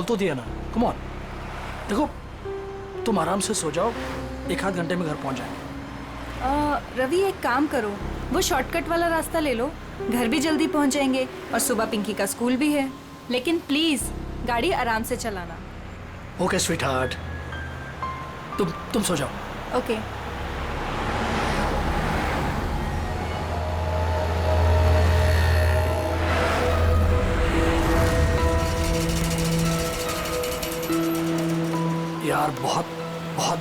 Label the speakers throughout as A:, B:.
A: तो दिया ना, कम ऑन। देखो तुम आराम से सो जाओ, 1 आध घंटे में घर पहुंच जाएंगे।
B: रवि एक काम करो, वो शॉर्टकट वाला रास्ता ले लो, घर भी जल्दी पहुंच जाएंगे और सुबह पिंकी का स्कूल भी है। लेकिन प्लीज गाड़ी आराम से चलाना।
A: ओके स्वीट हार्ट, तुम सो जाओ।
B: ओके।
A: यार बहुत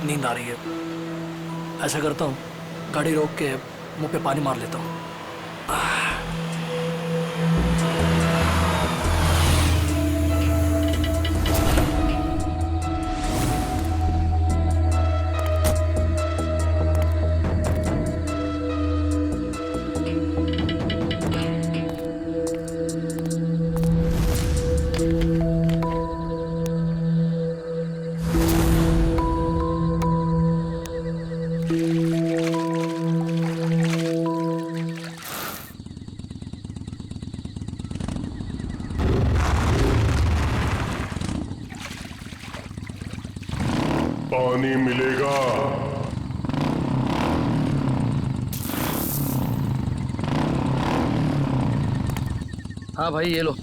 A: नींद आ रही है। ऐसा करता हूँ, गाड़ी रोक के मुंह पे पानी मार लेता हूँ।
C: पानी मिलेगा।
A: हाँ भाई ये लो।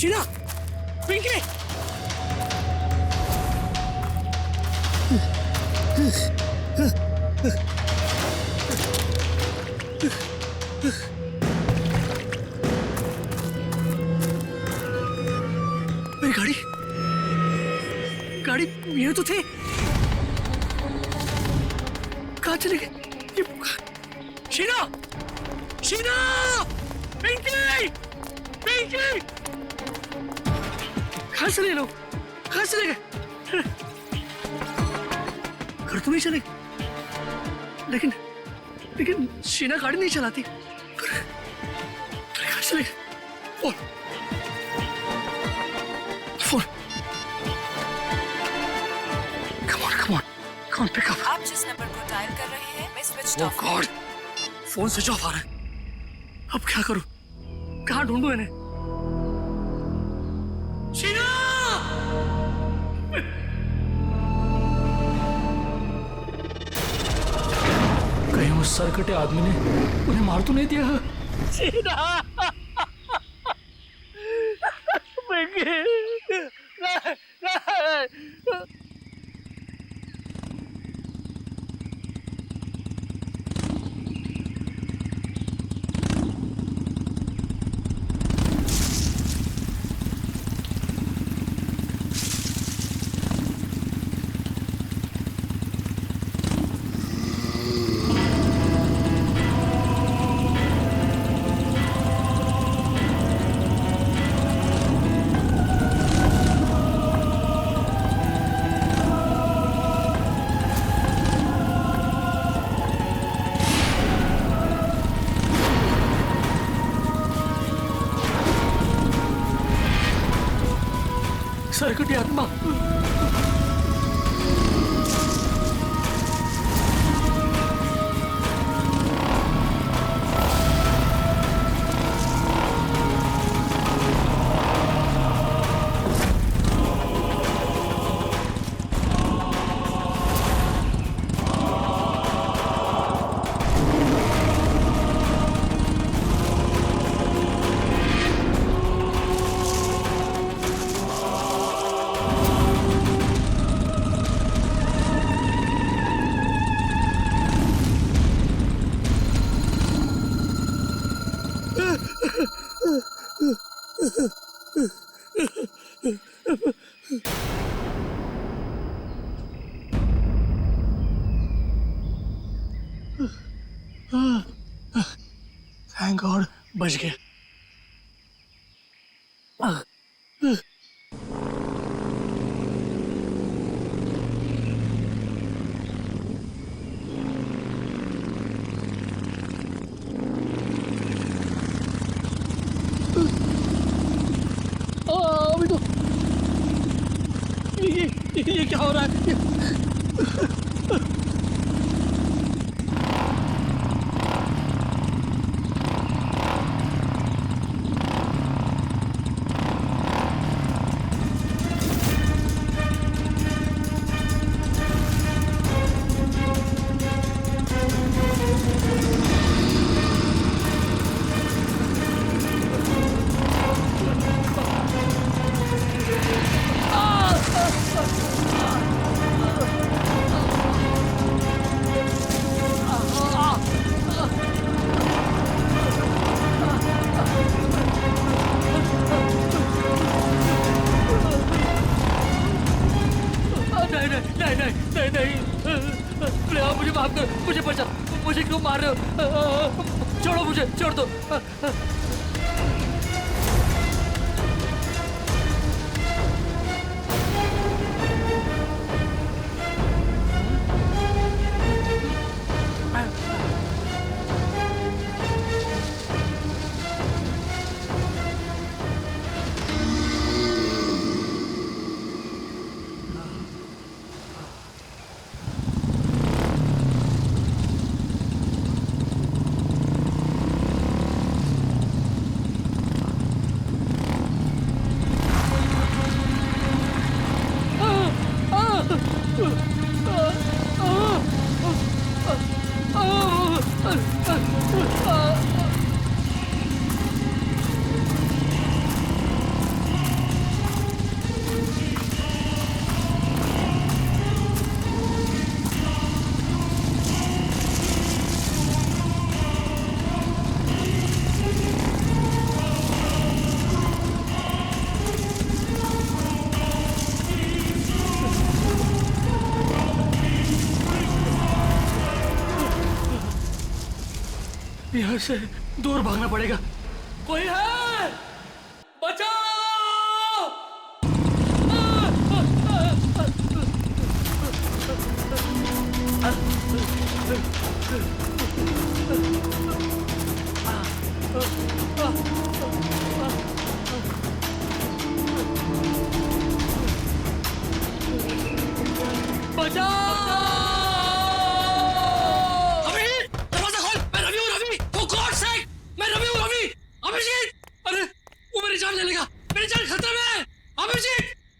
A: शीला, पिंकी, मेरी गाड़ी ये तो थे, कहाँ चले गए? शीला, शीला, पिंकी, पिंकी, कहाँ चले लोग? कहाँ चले गए? घर तो नहीं चले, लेकिन शीना गाड़ी नहीं चलाती। कहाँ चले गए? Phone. Come on, pick up.
D: आप जिस नंबर को डायल कर रहे हैं मैं switch off.
A: Oh God, phone switch off आ रहा है। अब क्या करूं? कहाँ ढूंढूं इन्हें? शीना! कहीं उस सरकटे आदमी ने उन्हें मार तो नहीं दिया? शीना! आत्मा। थैंक गॉड बच गया। अभी तो ये क्या हो रहा है? नहीं, आप मुझे माफ करो, मुझे बचा, मुझे क्यों मार रहे हो? छोड़ो मुझे, छोड़ दो। यहाँ से दूर भागना पड़ेगा। कोई है? बचाओ!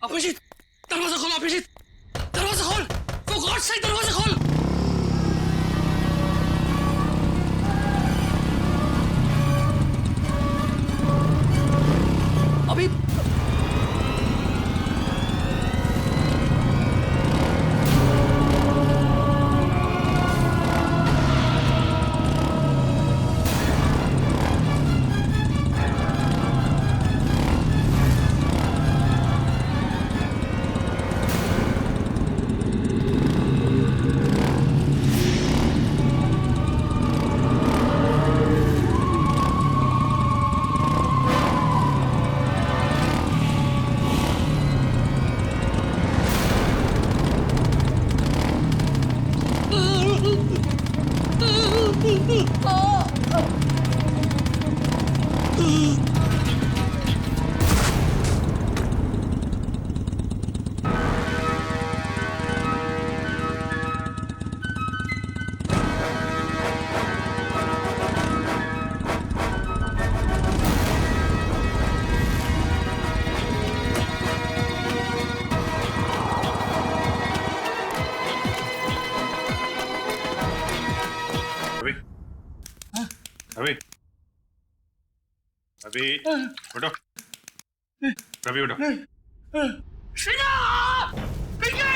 A: अभिजीत, दरवाजा खोल। अभिजीत, दरवाजा खोल। For God's sake, दरवाजा खोल। अभी
E: रवि उठो, रवि उठो।
A: शीना! पिंकी!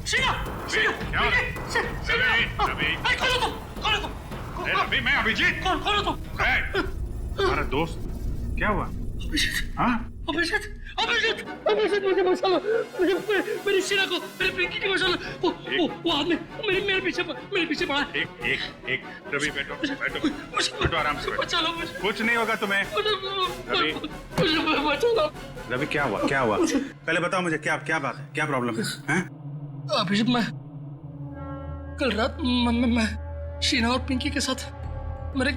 A: शीना! शीना!
E: क्या हो रहा है? रवि,
A: खोलो तुम! खोलो तुम!
E: रवि, मैं अभिजीत।
A: खोलो तुम!
E: तुम्हारा दोस्त क्या हुआ? हाँ?
A: अभिजीत! अभिजीत! अभिजीत मुझे बचा लो! मुझे मेरी शीना को, मेरी पिंकी को बचा लो! वो आदमी मेरे पीछे पड़ा है!
E: एक रवि बैठो आराम से बैठो।
A: बचा लो मुझे!
E: कुछ नहीं होगा तुम्हें। रवि,
A: मुझे बचा लो!
E: रवि क्या हुआ? पहले बताओ मुझे, क्या बात है, क्या प्रॉब्लम है?
A: अभिजीत, मैं कल रात मैं शीना और पिंकी के साथ मेरे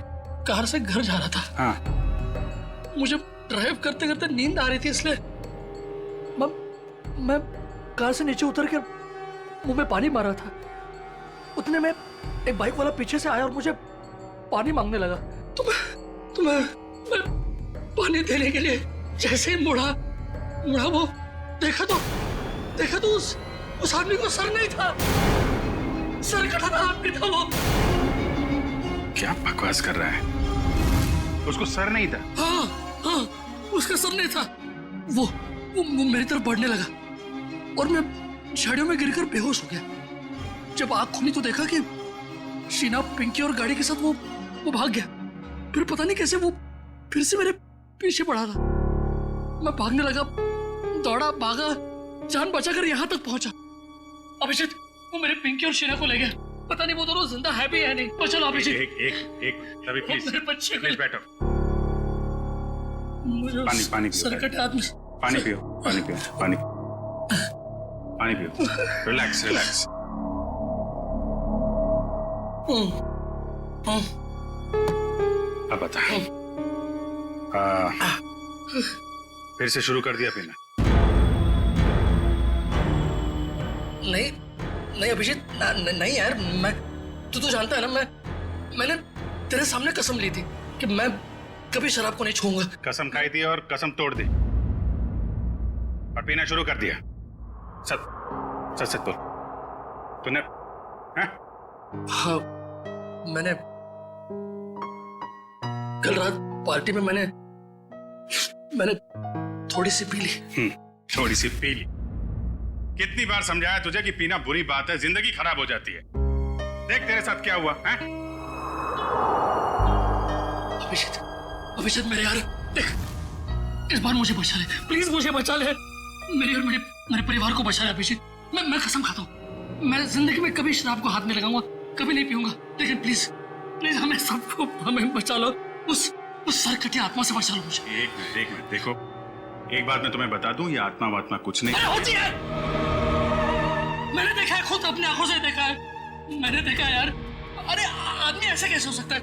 A: कार से घर जा रहा था।
E: हाँ।
A: मुझे ड्राइव करते करते नींद आ रही थी, इसलिए मैं कार से नीचे उतर कर मुंह में पानी मारा था। उतने में एक बाइक वाला पीछे से आया और मुझे पानी मांगने लगा। तो मैं पानी देने के लिए जैसे ही मुड़ा वो देखा तो उस आदमी को सर नहीं था, सर कटाना आदमी था वो।
E: क्या बकवास कर रहा है? उसको सर नहीं था?
A: हाँ, उसका सर नहीं था। वो मेरी तरफ बढ़ने लगा और मैं झाड़ियों में गिरकर बेहोश हो गया। जब आँख खुली तो देखा कि शीना, पिंकी और गाड़ी के साथ वो भाग गया। फिर पता नहीं कैसे वो फिर से मेरे पीछे पड़ा था। मैं भागने लगा, दौड़ा, भागा, जान बचाकर यहाँ तक पहुंचा। अभिजीत, वो मेरे पिंकी और शीना को ले गया। पता नहीं वो दोनों जिंदा है भी या नहीं। पर चलो अभिजीत,
E: एक रवि प्लीज,
A: मेरे बच्चे
E: प्लीज बैठो। पानी पियो।
A: सर कटे आदमी।
E: पानी पियो। रिलैक्स। अब बता, फिर से शुरू कर दिया पीना?
A: नहीं अभिजीत, नहीं यार, मैं तू तो जानता है ना, मैंने तेरे सामने कसम ली थी कि मैं कभी शराब को नहीं छूऊंगा।
E: कसम खाई थी और कसम तोड़ दी और पीना शुरू कर दिया। सच बोल, तूने?
A: हाँ, मैंने कल रात पार्टी में मैंने थोड़ी सी पी ली।
E: थोड़ी सी पी ली? कितनी बार समझाया तुझे कि पीना बुरी बात है, जिंदगी खराब हो जाती है। देख तेरे साथ क्या हुआ है?
A: अभिजीत मेरे यार, देख, इस बार मुझे बचा ले, प्लीज मुझे बचा ले। मेरे परिवार को बचा ले अभिजीत। मैं कसम खाता हूँ, मैं जिंदगी में कभी शराब को हाथ नहीं लगाऊंगा, कभी नहीं पीऊंगा। लेकिन प्लीज हमें बचा लो, उस सरकटी आत्मा से बचा लो मुझे।
E: एक मिनट देखो, एक बात मैं तुम्हें बता दूं, ये आत्मा कुछ नहीं
A: होती है। मैंने देखा है, खुद अपनी आंखों से देखा है। मैंने देखा है यार। अरे आदमी ऐसे कैसे हो सकता है?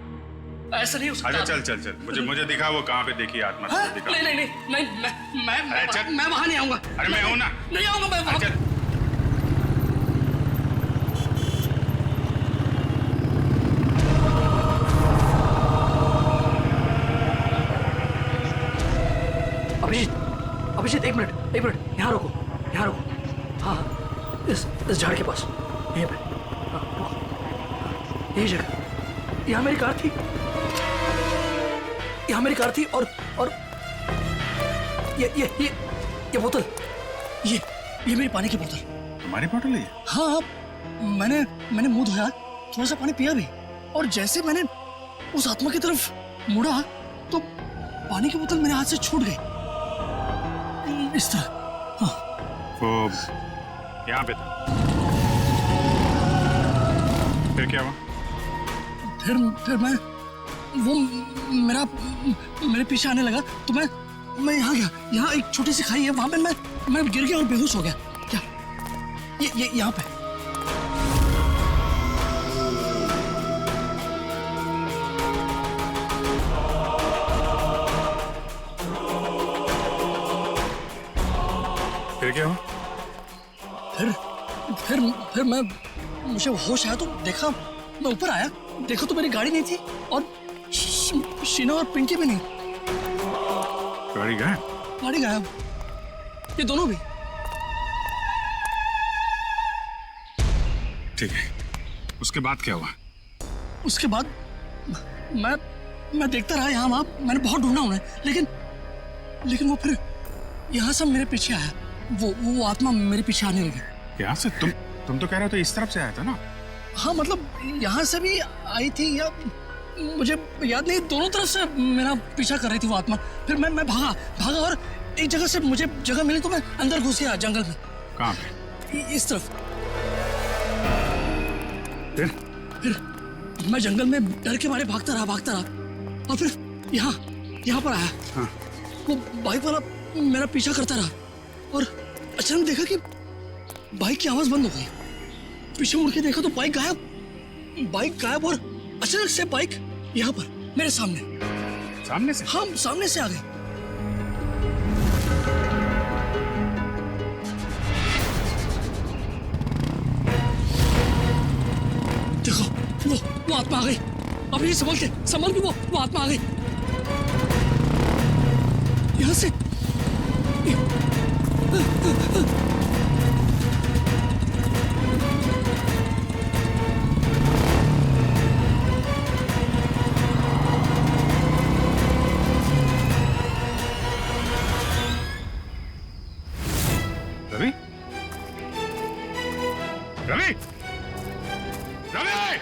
A: ऐसा नहीं हो सकता।
E: अच्छा चल, मुझे दिखा वो कहाँ पे देखी आत्मा। दिखा।
A: नहीं, मैं वहां नहीं आऊंगा।
E: अरे मैं हूं ना।
A: नहीं आऊंगा मैं वहां। अभिजीत एक मिनट, यहाँ रुको। हाँ, इस झाड़ के पास, यहीं पे। हाँ, यही जगह। यहाँ मेरी कार थी और ये बोतल, ये मेरी पानी की बोतल।
E: तुम्हारी बोतल है?
A: हाँ, मैंने मुंह धोया, थोड़ा सा पानी पिया भी, और जैसे मैंने उस आत्मा की तरफ मुड़ा तो पानी की बोतल मेरे हाथ से छूट गई, इस तरह। हाँ।
E: वो यहाँ पे था। फिर क्या हुआ?
A: फिर वो मेरे पीछे आने लगा तो मैं यहाँ गया। यहाँ एक छोटी सी खाई है, वहां पे मैं गिर गया और बेहोश हो गया। क्या ये यहाँ पे?
E: फिर क्या हुआ?
A: फिर मुझे होश आया तो देखा, मैं ऊपर आया, देखो तो मेरी गाड़ी नहीं थी और शीना और पिंकी भी नहीं।
E: गाड़ी गायब?
A: ये दोनों भी। ठीक है,
E: उसके बाद क्या हुआ?
A: उसके बाद मैं देखता रहा यहाँ वहाँ, मैंने बहुत ढूंढा उन्हें, लेकिन वो फिर यहाँ से मेरे पीछे आया। वो आत्मा मेरे पीछे आने लगी।
E: यहाँ से? तुम तो कह रहे हो तो इस तरफ से आया था ना?
A: हाँ मतलब यहाँ से भी आई थी या मुझे याद नहीं, दोनों तरफ से मेरा पीछा कर रही थी वो आत्मा। फिर मैं भागा और एक जगह से मुझे जगह मिली तो मैं अंदर घुस गया जंगल में।
E: कहाँ पे?
A: इस तरफ।
E: फिर
A: मैं जंगल में डर के मारे भागता रहा और फिर यहाँ पर आया।
E: हाँ।
A: वो बाइक वाला मेरा पीछा करता रहा और अचानक देखा कि बाइक की आवाज बंद हो गई। पीछे मुड़ के देखा तो बाइक गायब और अचानक से बाइक यहाँ पर मेरे सामने
E: से?
A: हाँ, सामने से आ गई। देखो वो आत्मा आ गई। अभी संभल के वो आत्मा आ गई यहाँ से।
E: रवि? रवि? रवि?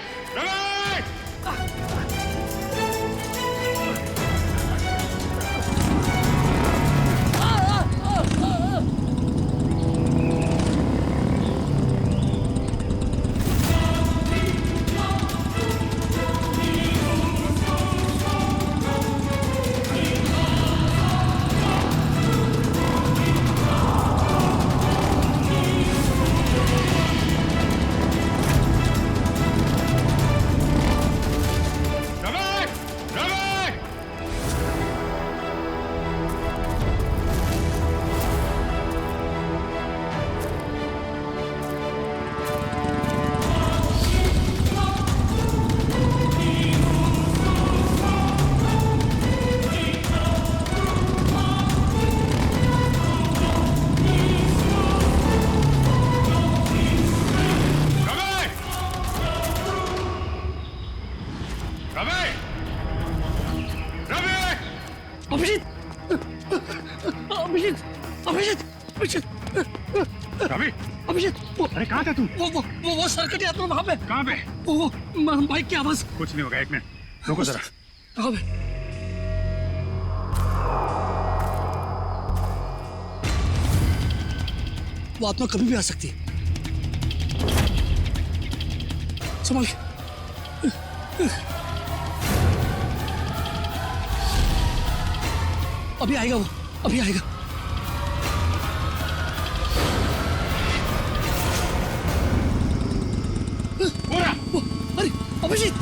E: रवि?
A: अभिषेक,
E: अरे कहाँ था तू?
A: वो सर्कट यात्रा वहाँ पे।
E: कहाँ पे?
A: वो बाइक की आवाज।
E: कुछ नहीं होगा, एक मिनट रुको जरा।
A: कहाँ पे? वो आत्मा कभी भी आ सकती है, संभाल के। अभी आएगा वो, अभी आएगा। अरे अभिजीत,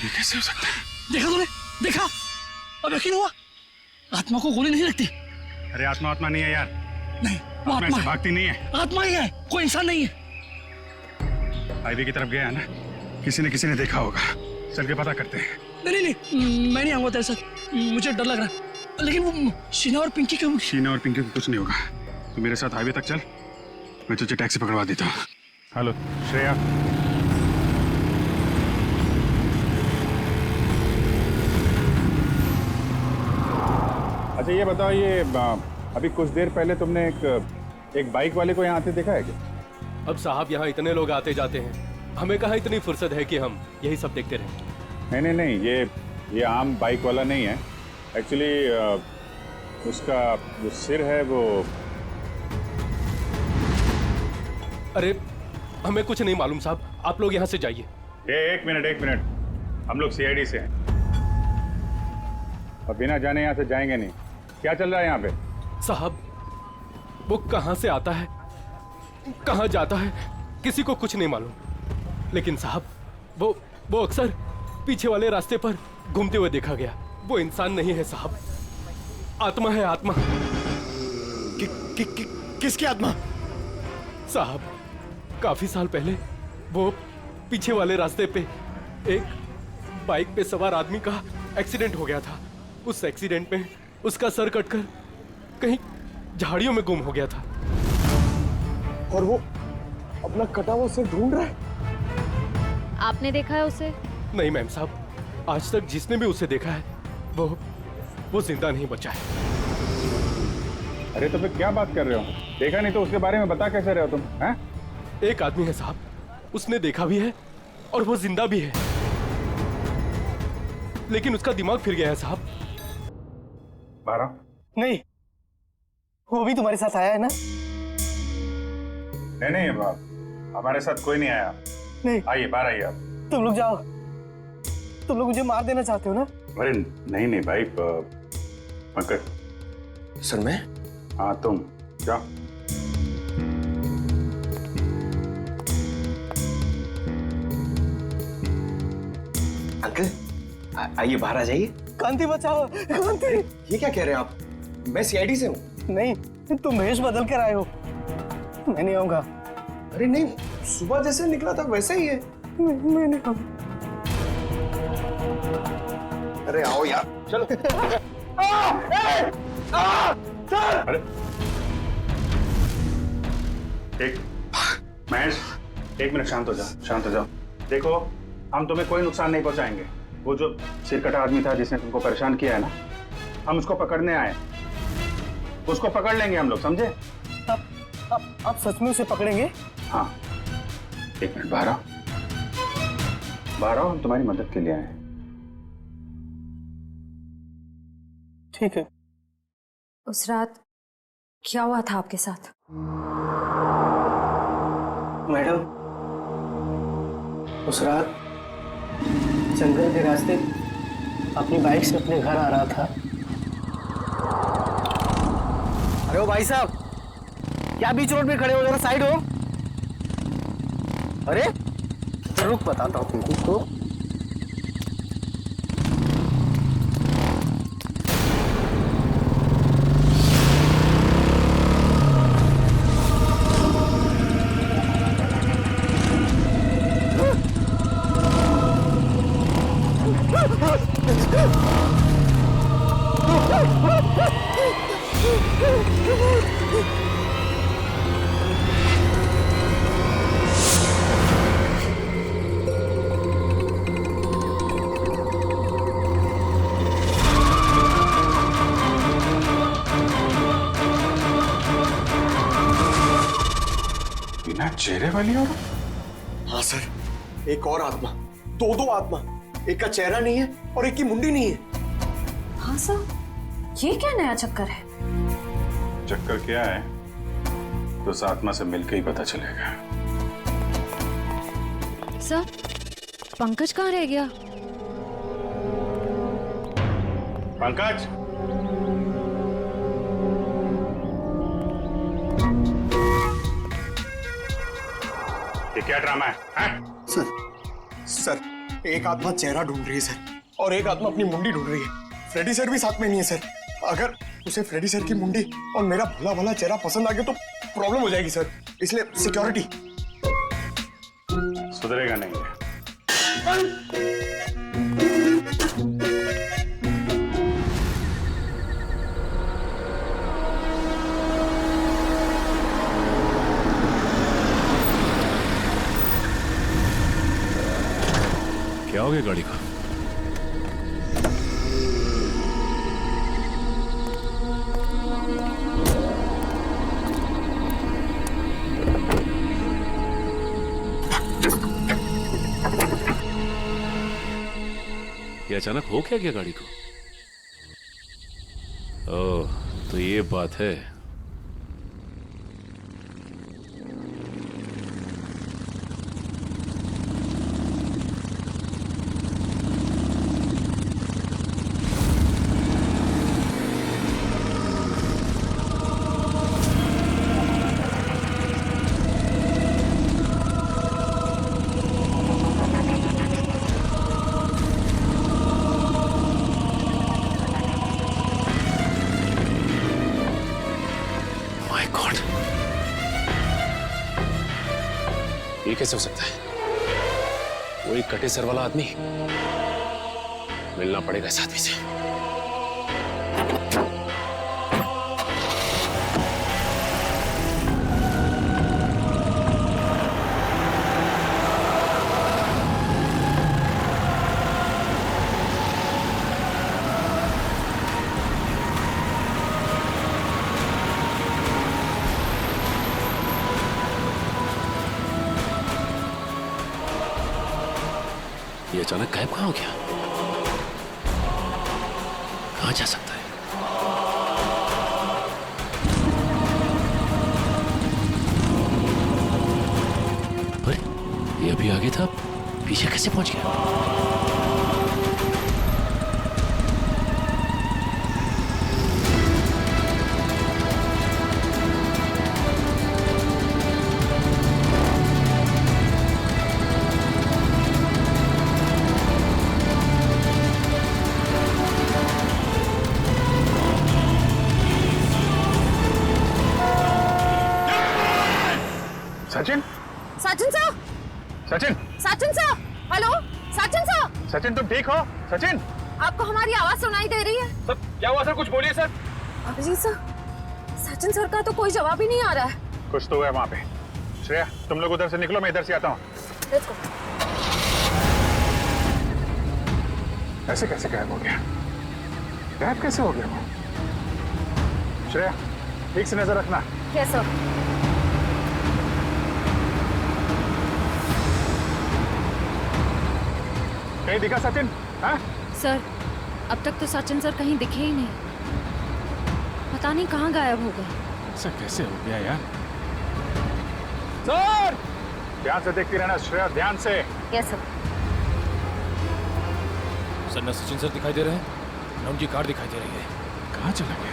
E: ये कैसे हो सकता है?
A: देखा तूने? देखा? अब यकीन हुआ? आत्मा को गोली नहीं लगती।
E: अरे आत्मा नहीं है यार।
A: नहीं, वो आत्मा है।
E: भागती नहीं है।
A: आत्मा ही है, कोई इंसान नहीं है।
E: हाईवे की तरफ गया है ना, किसी ने देखा होगा। चल के पता करते हैं।
A: नहीं, मैं नहीं आऊंगा तेरे साथ, मुझे डर लग रहा है। लेकिन वो शीना और पिंकी को कुछ नहीं होगा। तो मेरे साथ हाईवे तक चल, मैं तुझे टैक्सी पकड़वा देता हूँ। हेलो श्रेया।
F: अच्छा ये बताओ, ये अभी कुछ देर पहले तुमने एक बाइक वाले को यहाँ आते देखा है क्या?
G: अब साहब यहाँ इतने लोग आते जाते हैं, हमें कहाँ इतनी फुर्सत है कि हम यही सब देखते रहें।
F: नहीं, ये आम बाइक वाला नहीं है। एक्चुअली उसका जो सिर है वो।
G: अरे हमें कुछ नहीं मालूम साहब, आप लोग यहाँ से जाइए।
F: एक मिनट, हम लोग सीआईडी से हैं और बिना जाने यहाँ से जाएंगे नहीं। क्या चल रहा है यहाँ पे?
G: साहब वो कहाँ से आता है, कहाँ जाता है, किसी को कुछ नहीं मालूम। लेकिन साहब वो अक्सर पीछे वाले रास्ते पर घूमते हुए देखा गया। वो इंसान नहीं है साहब, आत्मा है, आत्मा।
H: किसकी आत्मा?
G: साहब काफी साल पहले वो पीछे वाले रास्ते पे एक बाइक पे सवार आदमी का एक्सीडेंट हो गया था। उस एक्सीडेंट में उसका सर कटकर कहीं झाड़ियों में गुम हो गया था।
H: और वो अपना कटा हुआ सिर ढूंढ रहा है।
I: आपने देखा है उसे?
G: नहीं मैम साहब, आज तक जिसने भी उसे देखा है वो जिंदा नहीं बचा है।
F: अरे तो फिर क्या बात कर रहे हो? देखा नहीं तो उसके बारे में बता कैसे रहे हो तुम? हैं?
G: एक आदमी है साहब, उसने देखा भी है और वो जिंदा भी है, लेकिन उसका दिमाग फिर गया है साहब।
F: 12
H: नहीं, वो भी तुम्हारे साथ आया है ना?
F: नहीं बाप, हमारे साथ कोई नहीं आया।
H: नहीं,
F: आइए बाहर आइए आप।
H: तुम लोग जाओ। तुम लोग मुझे मार देना चाहते हो ना?
F: अरे नहीं भाई, पंकज।
H: सर मैं?
F: हाँ तुम जाओ।
J: अंकल आइए बाहर आ जाइए।
H: कांति बचाओ, कांति।
J: ये क्या कह रहे हैं आप? मैं सीआईडी से हूँ।
H: नहीं, तुम भेष बदल कर आए हो। मैं नहीं आऊंगा।
J: अरे नहीं, सुबह जैसे निकला था वैसा ही है।
H: मैं नहीं आऊंगा।
J: अरे आओ यार, चलो।
F: अरे एक महेश, 1 मिनट शांत हो जाओ। देखो, हम तुम्हें कोई नुकसान नहीं पहुंचाएंगे। वो जो सिरकटा आदमी था जिसने तुमको परेशान किया है ना, हम उसको पकड़ने आए। उसको पकड़ लेंगे हम लोग, समझे?
H: आप सच में उसे पकड़ेंगे?
F: हाँ। 1 मिनट बाहर आओ, हम तुम्हारी मदद के लिए आए हैं।
H: ठीक है।
I: उस रात क्या हुआ था आपके साथ?
H: मैडम, उस रात जंगल के रास्ते अपनी बाइक से अपने घर आ रहा था। अरे ओ भाई साहब, क्या बीच रोड पे खड़े हो? जरा साइड हो। अरे रुक, बताता हूँ तुमको।
F: बिना चेहरे वाली और?
J: हाँ सर, एक और आत्मा, दो आत्मा। एक का चेहरा नहीं है और एक की मुंडी नहीं है।
I: हाँ सर, ये क्या नया चक्कर है?
F: चक्कर क्या है तो उस आत्मा से मिलकर ही पता चलेगा।
I: सर, पंकज कहाँ रह गया?
F: पंकज, ये क्या ड्रामा है?
J: सर एक आत्मा चेहरा ढूंढ रही है सर, और एक आत्मा अपनी मुंडी ढूंढ रही है। फ्रेडी सर भी साथ में नहीं है सर। अगर उसे फ्रेडी सर की मुंडी और मेरा भोला भाला चेहरा पसंद आ गया तो प्रॉब्लम हो जाएगी सर, इसलिए सिक्योरिटी।
F: सुधरेगा नहीं है।
C: क्या हो गया गाड़ी का? ये अचानक हो क्या गया गाड़ी को? ओह, तो ये बात है। ये कैसे हो सकता है? वो एक कटे सर वाला आदमी मिलना पड़ेगा इस आदमी से। ये अचानक गायब कहाँ हो गया? कहाँ जा सकता है? अरे ये अभी आगे था, पीछे कैसे पहुंच गया?
F: Sachin,
I: Sachin sir,
F: Sachin,
I: Sachin sir, hello, Sachin sir,
F: Sachin तुम ठीक हो? सचिन,
I: आपको हमारी आवाज सुनाई दे रही है?
G: सर क्या हुआ सर, कुछ बोलिए sir.
I: Abhijit sir, Sachin sir का तो कोई जवाब ही नहीं आ रहा है।
F: कुछ तो है वहां पे। श्रेया तुम लोग उधर से निकलो, मैं इधर से आता हूँ।
I: Let's go.
F: ऐसे कैसे गायब हो गया? गायब कैसे हो गया वो? श्रेया ठीक से नजर रखना।
I: Yes, sir.
F: कहीं दिखा सचिन? हाँ?
I: सर, अब तक तो सचिन सर कहीं दिखे ही नहीं। पता नहीं कहाँ गायब हो गए।
F: ऐसा कैसे हो गया यार? सर! ध्यान से देखती रहना श्रेया, ध्यान से।
I: Yes, sir.
G: सर न सचिन सर दिखाई दे रहे हैं, न उनकी कार दिखाई दे रही है।
F: कहाँ चला गया?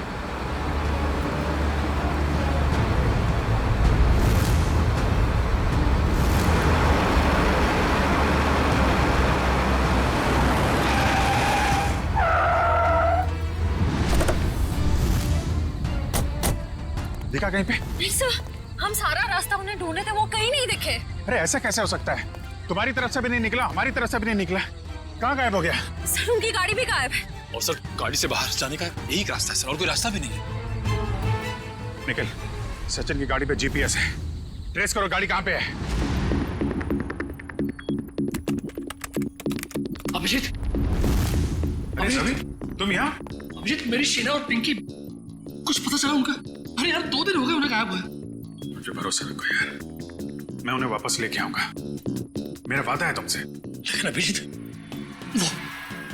F: दिखा कहीं पे?
I: नहीं सर, हम सारा रास्ता उन्हें ढूंढे थे, वो कहीं नहीं दिखे।
F: अरे ऐसा कैसे हो सकता है? तुम्हारी तरफ से भी नहीं निकला, हमारी तरफ से भी नहीं निकला। कहाँ गायब हो गया?
I: सर उनकी गाड़ी भी गायब है।
K: और सर गाड़ी से बाहर जाने का यही रास्ता है सर, और कोई रास्ता भी नहीं है।
F: निकल, सचिन की गाड़ी पे जीपीएस है, ट्रेस करो गाड़ी कहाँ पे है।
A: अभिजीत,
F: अरे रवि, तुम यहाँ?
A: अभिजीत, मेरी शीना और पिंकी, कुछ पता चला उनका? अरे यार 2 दिन हो गए उन्हें गायब हुए।
F: मुझे भरोसा रखो यार, मैं उन्हें वापस लेके आऊंगा, मेरा वादा है तुमसे।
A: लेकिन अभिजीत,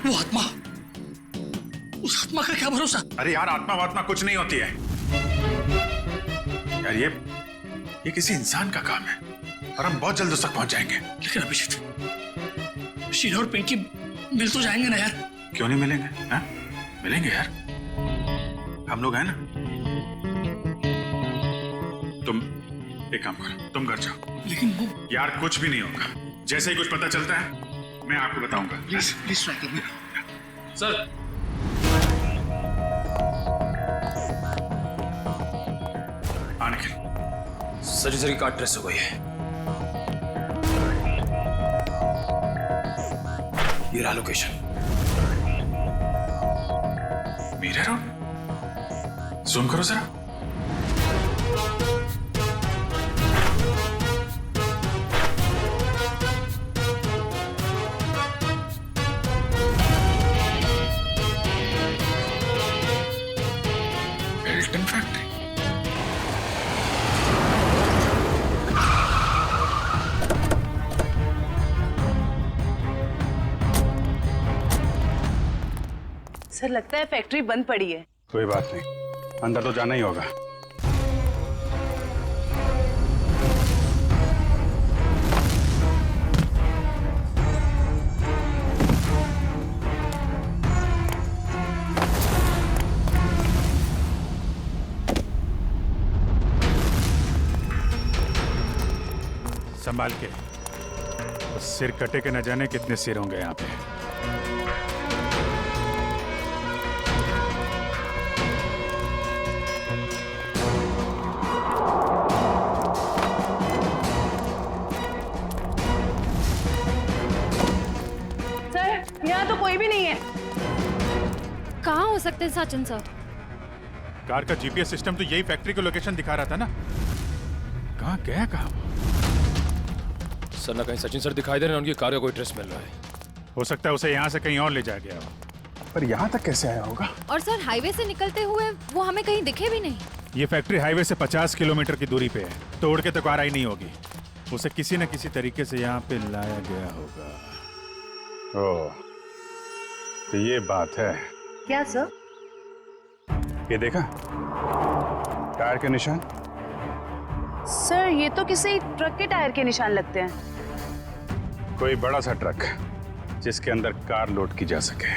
A: वो आत्मा, उस आत्मा का क्या भरोसा?
F: अरे यार आत्मा वात्मा कुछ नहीं होती है यार, ये किसी इंसान का काम है और हम बहुत जल्द उस तक पहुंच जाएंगे।
A: लेकिन अभिजीत, शीना और पिंकी मिल तो जाएंगे ना यार?
F: क्यों नहीं मिलेंगे? हाँ? मिलेंगे यार, हम लोग हैं ना। तुम एक काम करो, तुम घर जाओ।
A: लेकिन वो
F: यार कुछ भी नहीं होगा, जैसे ही कुछ पता चलता है मैं आपको बताऊंगा।
A: प्लीज ट्राई करिए
K: सर
F: आने के
K: सचिन सर की कार ट्रेस हो गई है। ये रहा लोकेशन।
F: मीरा रोड, जूम करो जरा। Belton factory.
D: सर लगता है फैक्ट्री बंद पड़ी है।
F: कोई बात नहीं, अंदर तो जाना ही होगा। संभाल के, तो सिर कटे के न जाने कितने सिर होंगे यहाँ पे।
D: सर यहाँ तो कोई भी नहीं है।
I: कहाँ हो सकते हैं सचिन सर?
E: कार का जीपीएस सिस्टम तो यही फैक्ट्री की लोकेशन दिखा रहा था ना। कहाँ गया कहाँ?
C: सर ना कहीं सचिन सर दिखाई दे रहे हैं, उनकी कार का कोई ट्रेस मिल रहा है।
E: हो सकता है उसे यहाँ से कहीं और ले जाया गया हो।
J: पर यहाँ तक कैसे आया होगा?
I: और सर हाईवे से निकलते हुए वो हमें कहीं दिखे भी नहीं।
E: ये फैक्ट्री हाईवे से 50 किलोमीटर की दूरी पे है, तोड़ के तो कार आई नहीं होगी। उसे किसी न किसी तरीके से यहाँ पे लाया गया होगा। ओह, तो ये बात है।
D: क्या सर?
F: ये देखा टायर के निशान?
D: सर ये तो किसी ट्रक के टायर के निशान लगते हैं।
F: कोई बड़ा सा ट्रक जिसके अंदर कार लोड की जा सके।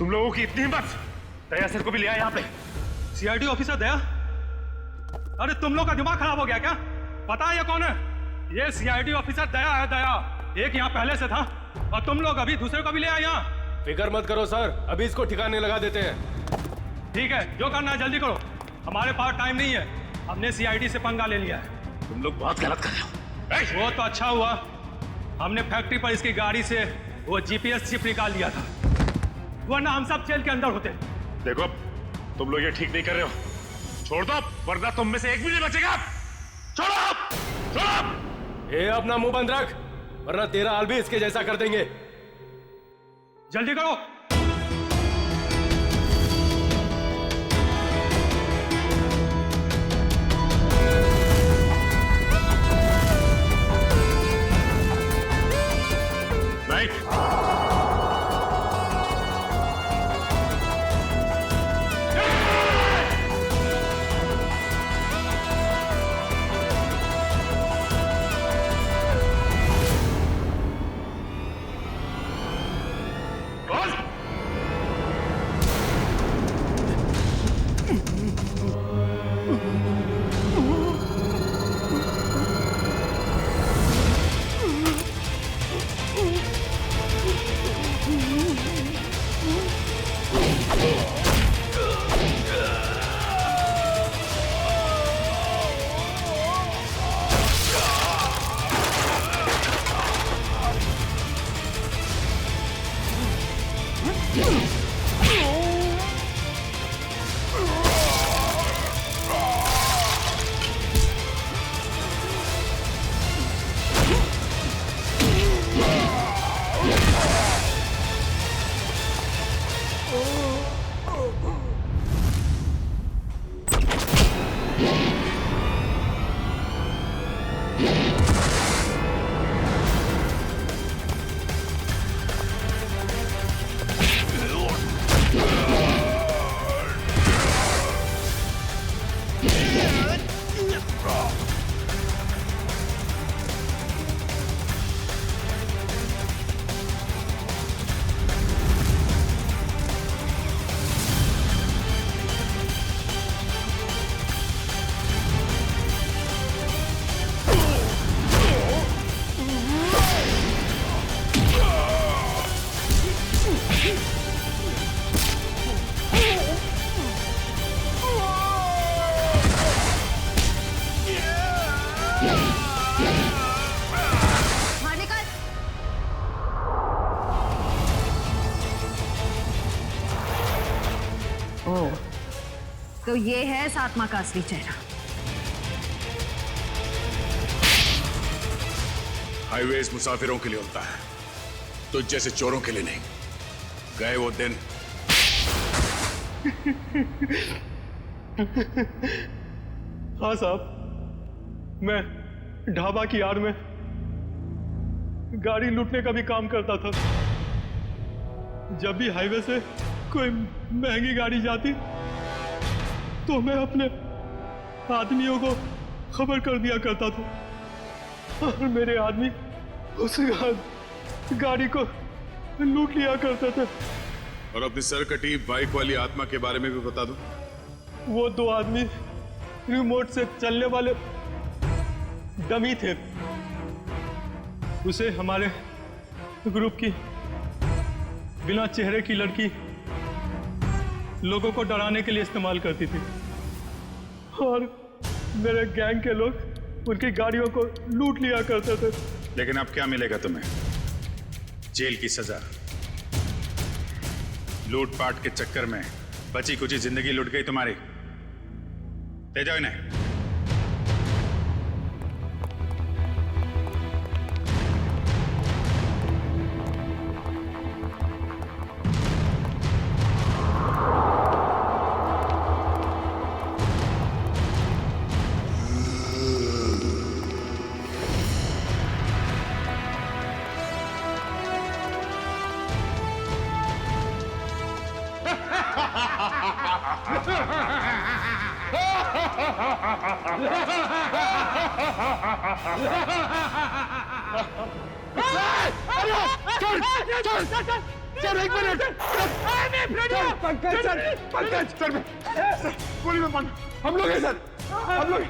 F: तुम लोगों की इतनी हिम्मत, दया सर को भी ले आया यहाँ पे।
G: सीआईडी ऑफिसर दया? अरे तुम लोग का दिमाग खराब हो गया क्या? पता है ये कौन है? ये सीआईडी ऑफिसर दया है, दया। एक यहाँ पहले से था और तुम लोग अभी दूसरे को भी ले आए यहाँ। फिक्र मत करो सर, अभी इसको ठिकाने लगा देते हैं। ठीक है, जो करना है जल्दी करो, हमारे पास टाइम नहीं है। हमने सीआईडी से पंगा ले लिया है।
F: तुम लोग बहुत गलत कर रहे हो।
G: वो तो अच्छा हुआ हमने फैक्ट्री पर इसकी गाड़ी से वो जीपीएस चिप निकाल लिया था, वरना हम सब जेल के अंदर होते।
F: देखो तुम लोग ये ठीक नहीं कर रहे हो, छोड़ दो वरना तुम में से एक भी नहीं बचेगा। छोड़ो, छोड़ो।
G: ये अपना मुंह बंद रख, वरना तेरा हाल भी इसके जैसा कर देंगे। जल्दी करो।
D: तो ये है सातमा का असली चेहरा।
K: हाईवेज मुसाफिरों के लिए होता है, तो जैसे चोरों के लिए नहीं। गए वो दिन।
G: हाँ साहब, मैं ढाबा की आड़ में गाड़ी लूटने का भी काम करता था। जब भी हाईवे से कोई महंगी गाड़ी जाती तो मैं अपने आदमियों को खबर कर दिया करता था और मेरे आदमी उस गाड़ी को लूट लिया करते थे।
K: और अपनी सरकटी बाइक वाली आत्मा के बारे में भी बता दो।
G: वो दो आदमी रिमोट से चलने वाले डमी थे। उसे हमारे ग्रुप की बिना चेहरे की लड़की लोगों को डराने के लिए इस्तेमाल करती थी और मेरे गैंग के लोग उनकी गाड़ियों को लूट लिया करते थे।
F: लेकिन अब क्या मिलेगा तुम्हें? जेल की सजा। लूटपाट के चक्कर में बची कुची जिंदगी लुट गई तुम्हारी। ले जाओ इन्हें।
H: सर एक minute sir Pankaj sir Pankaj sir गोली में बंद हम लोग हैं सर हम लोग